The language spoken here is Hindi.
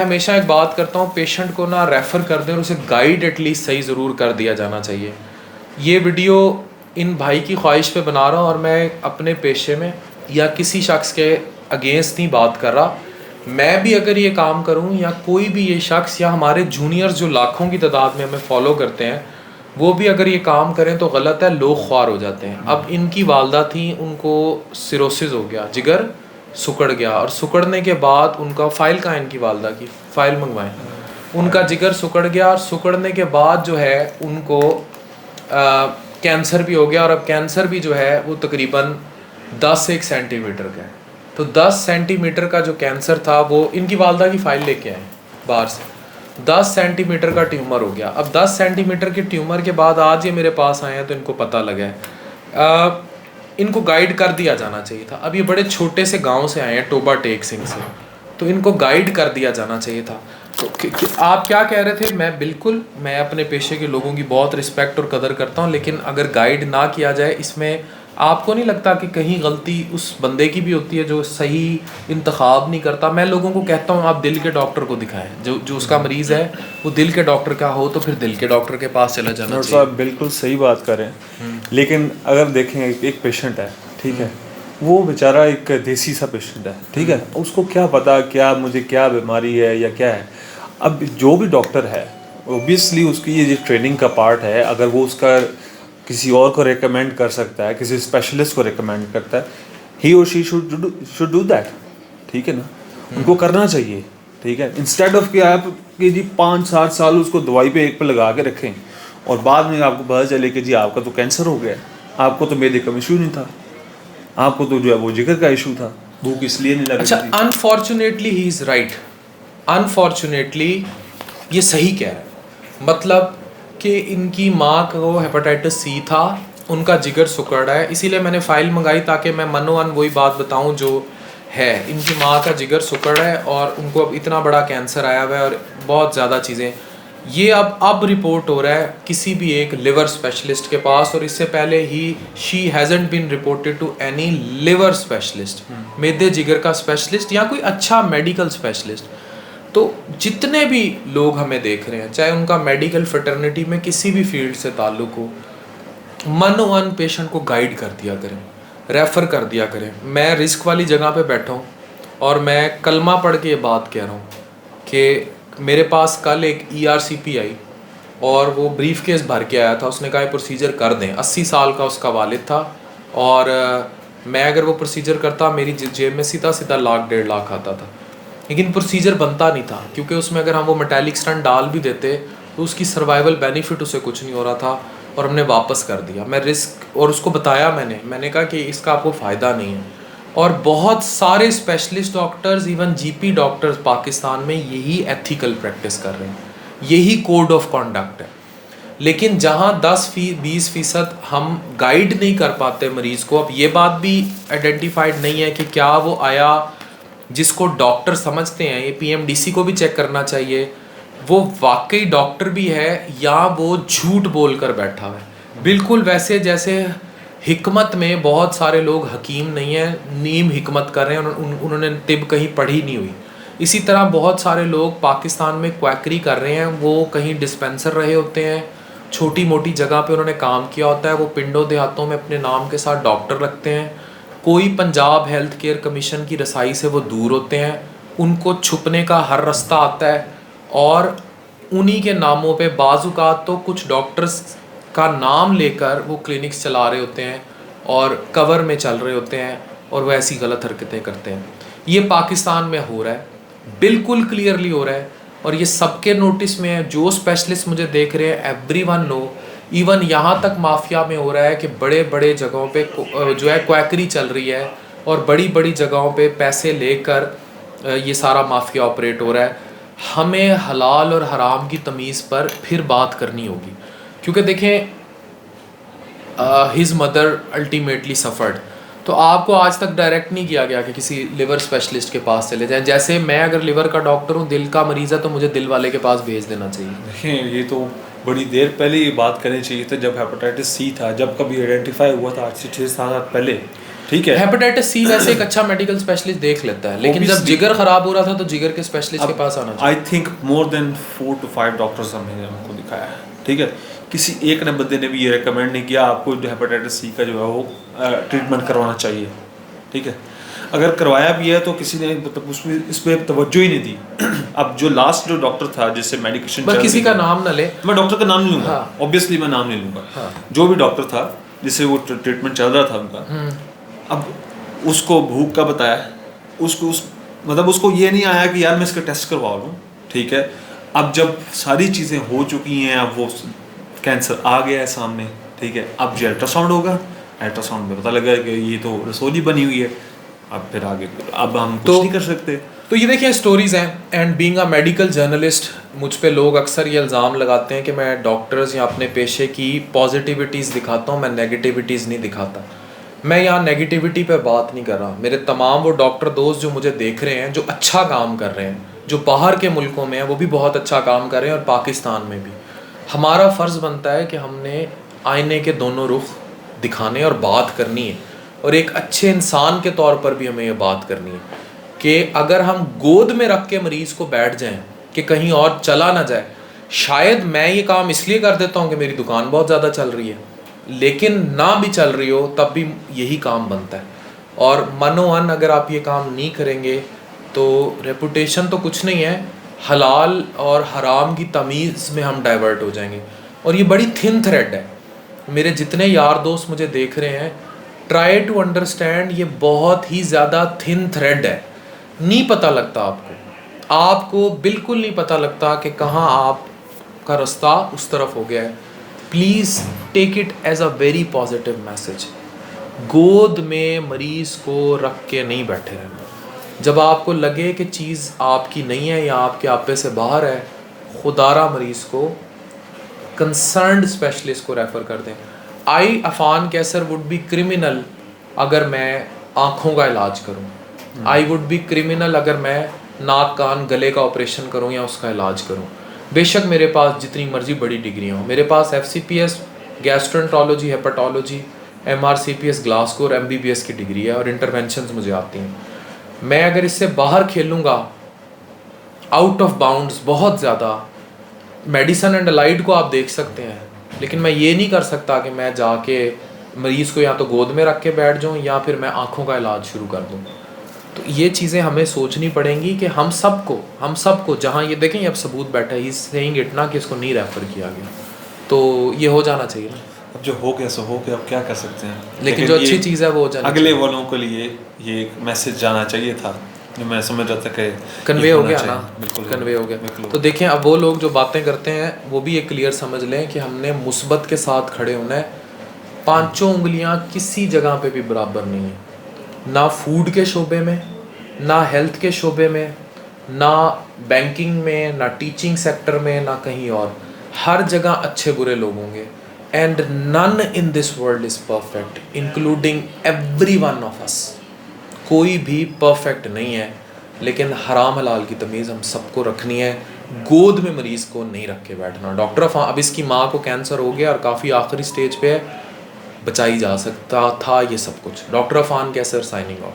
हमेशा एक बात करता हूँ, पेशेंट को ना रेफ़र कर दें और उसे गाइड एटलीस्ट सही ज़रूर कर दिया जाना चाहिए। ये वीडियो इन भाई की ख्वाहिश पे बना रहा हूँ और मैं अपने पेशे में या किसी शख्स के अगेंस्ट नहीं बात कर रहा। मैं भी अगर ये काम करूँ या कोई भी ये शख्स या हमारे जूनियर्स जो लाखों की तादाद में हमें फॉलो करते हैं, वो भी अगर ये काम करें तो गलत है, लोग ख्वार हो जाते हैं। अब इनकी वालदा थी, उनको सिरोसिस हो गया, जिगर सुकड़ गया और सुकड़ने के बाद उनका फ़ाइल कहाँ, इनकी वालदा की फ़ाइल मंगवाएं। उनका जिगर सुकड़ गया और सुकड़ने के बाद जो है उनको कैंसर भी हो गया और अब कैंसर भी जो है वो तकरीबन 10 सेंटीमीटर का है। तो 10 सेंटीमीटर का जो कैंसर था वो इनकी वालदा की फ़ाइल लेके आए बाहर से, 10 सेंटीमीटर का ट्यूमर हो गया। अब 10 सेंटीमीटर के ट्यूमर के बाद आज ये मेरे पास आए हैं तो इनको पता लगा है। इनको गाइड कर दिया जाना चाहिए था। अब ये बड़े छोटे से गांव से आए हैं, टोबा टेक सिंह से, तो इनको गाइड कर दिया जाना चाहिए था। तो आप क्या कह रहे थे? मैं अपने पेशे के लोगों की बहुत रिस्पेक्ट और कदर करता हूँ, लेकिन अगर गाइड ना किया जाए, इसमें आपको नहीं लगता कि कहीं गलती उस बंदे की भी होती है जो सही इंतखाब नहीं करता? मैं लोगों को कहता हूँ आप दिल के डॉक्टर को दिखाएं, जो उसका मरीज़ है वो दिल के डॉक्टर का हो तो फिर दिल के डॉक्टर के पास चला जाना चाहिए। साहब बिल्कुल सही बात करें, लेकिन अगर देखें एक पेशेंट है, ठीक है, वो बेचारा एक देसी सा पेशेंट है, ठीक है, उसको क्या पता क्या मुझे क्या बीमारी है या क्या है। अब जो भी डॉक्टर है ओबियसली उसकी ये ट्रेनिंग का पार्ट है, अगर वो उसका किसी और को रेकमेंड कर सकता है, किसी स्पेशलिस्ट को रेकमेंड करता है, ही और शी शुड डू दैट, ठीक है ना, उनको करना चाहिए, ठीक है। इंस्टेड ऑफ कि आप कि जी 5-7 साल उसको दवाई पे एक पे लगा के रखें और बाद में आपको पता चले कि जी आपका तो कैंसर हो गया, आपको तो मेदे का इशू नहीं था, आपको तो जो है वो जिगर का इशू था, भूख इसलिए नहीं लग रही अच्छा, थी। Unfortunately he is right, unfortunately ये सही कह रहा है। मतलब कि इनकी माँ को हेपेटाइटिस सी था, उनका जिगर सुकड़ रहा है, इसीलिए मैंने फ़ाइल मंगाई ताकि मैं मनोअन वही बात बताऊं जो है। इनकी माँ का जिगर सुकड़ है और उनको अब इतना बड़ा कैंसर आया हुआ है और बहुत ज़्यादा चीज़ें। ये अब रिपोर्ट हो रहा है किसी भी एक लिवर स्पेशलिस्ट के पास, और इससे पहले ही she hasn't been reported to any liver specialist, मेदे जिगर का स्पेशलिस्ट या कोई अच्छा मेडिकल स्पेशलिस्ट। तो जितने भी लोग हमें देख रहे हैं, चाहे उनका मेडिकल फ्रेटर्निटी में किसी भी फील्ड से ताल्लुक़ हो, मनोअन पेशेंट को गाइड कर दिया करें, रेफ़र कर दिया करें। मैं रिस्क वाली जगह पे बैठा हूँ और मैं कलमा पढ़ के ये बात कह रहा हूँ कि मेरे पास कल एक ERCP आई और वो ब्रीफ केस भर के आया था। उसने कहा प्रोसीजर कर दें, 80 साल का उसका वालिद था और मैं अगर वो प्रोसीजर करता मेरी जेब में सीधा सीधा $1.5 लाख आता था, लेकिन प्रोसीजर बनता नहीं था क्योंकि उसमें अगर हम वो मेटालिक स्टंट डाल भी देते तो उसकी सर्वाइवल बेनिफिट उसे कुछ नहीं हो रहा था और हमने वापस कर दिया। मैं रिस्क और उसको बताया, मैंने कहा कि इसका आपको फ़ायदा नहीं है। और बहुत सारे specialist doctors, even GP doctors Pakistan में यही एथिकल प्रैक्टिस कर रहे हैं, यही कोड ऑफ कॉन्डक्ट है। लेकिन जहाँ 10-20% हम गाइड नहीं कर पाते मरीज़ को, अब ये बात भी आइडेंटिफाइड नहीं है कि क्या वो आया जिसको डॉक्टर समझते हैं, ये PMDC को भी चेक करना चाहिए, वो वाकई डॉक्टर भी है या वो झूठ बोल कर बैठा है। बिल्कुल वैसे जैसे हिकमत में बहुत सारे लोग हकीम नहीं हैं, नीम हिकमत कर रहे हैं, उन्होंने तिब कहीं पढ़ी नहीं हुई। इसी तरह बहुत सारे लोग पाकिस्तान में क्वैकरी कर रहे हैं, वो कहीं डिस्पेंसर रहे होते हैं, छोटी मोटी जगह पे उन्होंने काम किया होता है, वो पिंडों देहातों में अपने नाम के साथ डॉक्टर रखते हैं, कोई पंजाब हेल्थ केयर कमीशन की रसाई से वो दूर होते हैं, उनको छुपने का हर रास्ता आता है और उन्हीं के नामों पे बाज़ुकात तो कुछ डॉक्टर्स का नाम लेकर वो क्लिनिक्स चला रहे होते हैं और कवर में चल रहे होते हैं और वो ऐसी गलत हरकतें करते हैं। ये पाकिस्तान में हो रहा है, बिल्कुल क्लियरली हो रहा है और ये सबके नोटिस में है। जो स्पेशलिस्ट मुझे देख रहे हैं, एवरीवन नो, इवन यहाँ तक माफिया में हो रहा है कि बड़े बड़े जगहों पे जो है क्वैकरी चल रही है और बड़ी बड़ी जगहों पे पैसे लेकर ये सारा माफिया ऑपरेट हो रहा है। हमें हलाल और हराम की तमीज़ पर फिर बात करनी होगी, क्योंकि देखें हिज मदर अल्टीमेटली सफ़र्ड, तो आपको आज तक डायरेक्ट नहीं किया गया कि किसी लिवर स्पेशलिस्ट के पास चले जाएं। जैसे मैं अगर लिवर का डॉक्टर हूँ, दिल का मरीज़ है तो मुझे दिल वाले के पास भेज देना चाहिए। देखिए ये तो बड़ी देर पहले ये बात करनी चाहिए था, जब हेपेटाइटिस C था, जब कभी आइडेंटिफाई हुआ था, आज से 6-7 साल पहले, ठीक है। हेपेटाइटिस सी वैसे एक अच्छा मेडिकल स्पेशलिस्ट देख लेता है, लेकिन जब जिगर खराब हो रहा था तो जिगर के स्पेशलिस्ट के पास आना चाहिए। I think more than 4 to 5 doctors हमको दिखाया है, ठीक है। किसी एक ने बंदे ने भी ये रिकमेंड नहीं किया आपको जो हेपेटाइटिस सी का जो है वो ट्रीटमेंट करवाना चाहिए, ठीक है। अगर करवाया भी है तो किसी ने मतलब उसमें इस पर तवज्जो ही नहीं दी। अब जो लास्ट जो डॉक्टर था जिससे मेडिकेशन बस किसी का नाम ना ले, मैं डॉक्टर का नाम नहीं लूँगा, हाँ। ऑब्वियसली मैं नाम नहीं लूँगा, हाँ। जो भी डॉक्टर था जिससे वो ट्रीटमेंट चल रहा था उनका, अब उसको भूख का बताया, उसको मतलब उसको ये नहीं आया कि यार मैं इसका टेस्ट करवा लूँ, ठीक है। अब जब सारी चीज़ें हो चुकी हैं, अब वो कैंसर आ गया है सामने, ठीक है। अब जो अल्ट्रासाउंड होगा, अल्ट्रासाउंड में पता लगा कि ये तो रसोली बनी हुई है, अब फिर आगे अब हम कुछ नहीं कर सकते। तो ये देखिए स्टोरीज़ हैं। And being a medical journalist, मुझ पे लोग अक्सर ये इल्ज़ाम लगाते हैं कि मैं डॉक्टर्स या अपने पेशे की पॉजिटिविटीज़ दिखाता हूँ, मैं नेगेटिविटीज़ नहीं दिखाता। मैं यहाँ नेगेटिविटी पे बात नहीं कर रहा। मेरे तमाम वो डॉक्टर दोस्त जो मुझे देख रहे हैं, जो अच्छा काम कर रहे हैं, जो बाहर के मुल्कों में हैं, वो भी बहुत अच्छा काम कर रहे हैं, और पाकिस्तान में भी हमारा फ़र्ज़ बनता है कि हमने आईने के दोनों रुख दिखाने और बात करनी है। और एक अच्छे इंसान के तौर पर भी हमें ये बात करनी है कि अगर हम गोद में रख के मरीज़ को बैठ जाएं कि कहीं और चला ना जाए, शायद मैं ये काम इसलिए कर देता हूँ कि मेरी दुकान बहुत ज़्यादा चल रही है, लेकिन ना भी चल रही हो तब भी यही काम बनता है। और मनोअन अगर आप ये काम नहीं करेंगे तो रेपुटेशन तो कुछ नहीं है, हलाल और हराम की तमीज़ में हम डाइवर्ट हो जाएंगे। और ये बड़ी थिन थ्रेड है। मेरे जितने यार दोस्त मुझे देख रहे हैं, ट्राई टू अंडरस्टैंड, ये बहुत ही ज़्यादा थिन थ्रेड है। नहीं पता लगता आपको बिल्कुल नहीं पता लगता कि कहाँ आपका रास्ता उस तरफ हो गया है। Please take it as a very positive message. गोद में मरीज़ को रख के नहीं बैठे रहना। जब आपको लगे कि चीज़ आपकी नहीं है या आपके आपे से बाहर है, खुदारा मरीज़ को कंसर्न्ड स्पेशलिस्ट को रेफ़र कर दें। आई अफान कैसर वुड बी क्रिमिनल अगर मैं आँखों का इलाज करूँ। आई वुड बी क्रिमिनल अगर मैं नाक कान गले का ऑपरेशन करूँ या उसका इलाज करूँ। बेशक मेरे पास जितनी मर्जी बड़ी डिग्रियाँ हों, मेरे पास FCPS gastroenterology, hepatology, MRCPS Glasgow और MBBS की डिग्री है और इंटरवेंशंस मुझे आती हैं। मैं अगर इससे बाहर खेलूँगा आउट ऑफ बाउंड्स बहुत ज़्यादा, मेडिसन एंड अलाइड को आप देख सकते हैं, लेकिन मैं ये नहीं कर सकता कि मैं जाके मरीज़ को या तो गोद में रख के बैठ जाऊँ या फिर मैं आँखों का इलाज शुरू कर दूँ। तो ये चीज़ें हमें सोचनी पड़ेंगी कि हम सबको जहाँ ये देखें अब सबूत बैठा है, इस सेइंग इट ना कि इसको नहीं रेफ़र किया गया, तो ये हो जाना चाहिए ना। अब जो हो गया सो हो गया, अब क्या कर सकते हैं। लेकिन जो अच्छी चीज़ है वो हो जाना अगले वालों के लिए ये एक मैसेज जाना चाहिए था, जो मैं समझ रहा था कि कन्वे हो गया ना, बिल्कुल कन्वे हो गया। तो देखें अब वो लोग जो बातें करते हैं वो भी एक क्लियर समझ लें कि हमने मुस्बत के साथ खड़े होना है। पांचों उंगलियां किसी जगह पे भी बराबर नहीं है, ना फूड के शोबे में, ना हेल्थ के शोबे में, ना बैंकिंग में, ना टीचिंग सेक्टर में, ना कहीं और। हर जगह अच्छे बुरे लोग होंगे। And none in this world is perfect including every one of us. कोई भी परफेक्ट नहीं है, लेकिन हराम हलाल की तमीज़ हम सबको रखनी है। गोद में मरीज़ को नहीं रख के बैठना। डॉक्टर अब इसकी माँ को कैंसर हो गया और काफ़ी आखिरी स्टेज पे है, बचाई जा सकता था ये सब कुछ। डॉक्टर अफान कैसर साइनिंग ऑफ।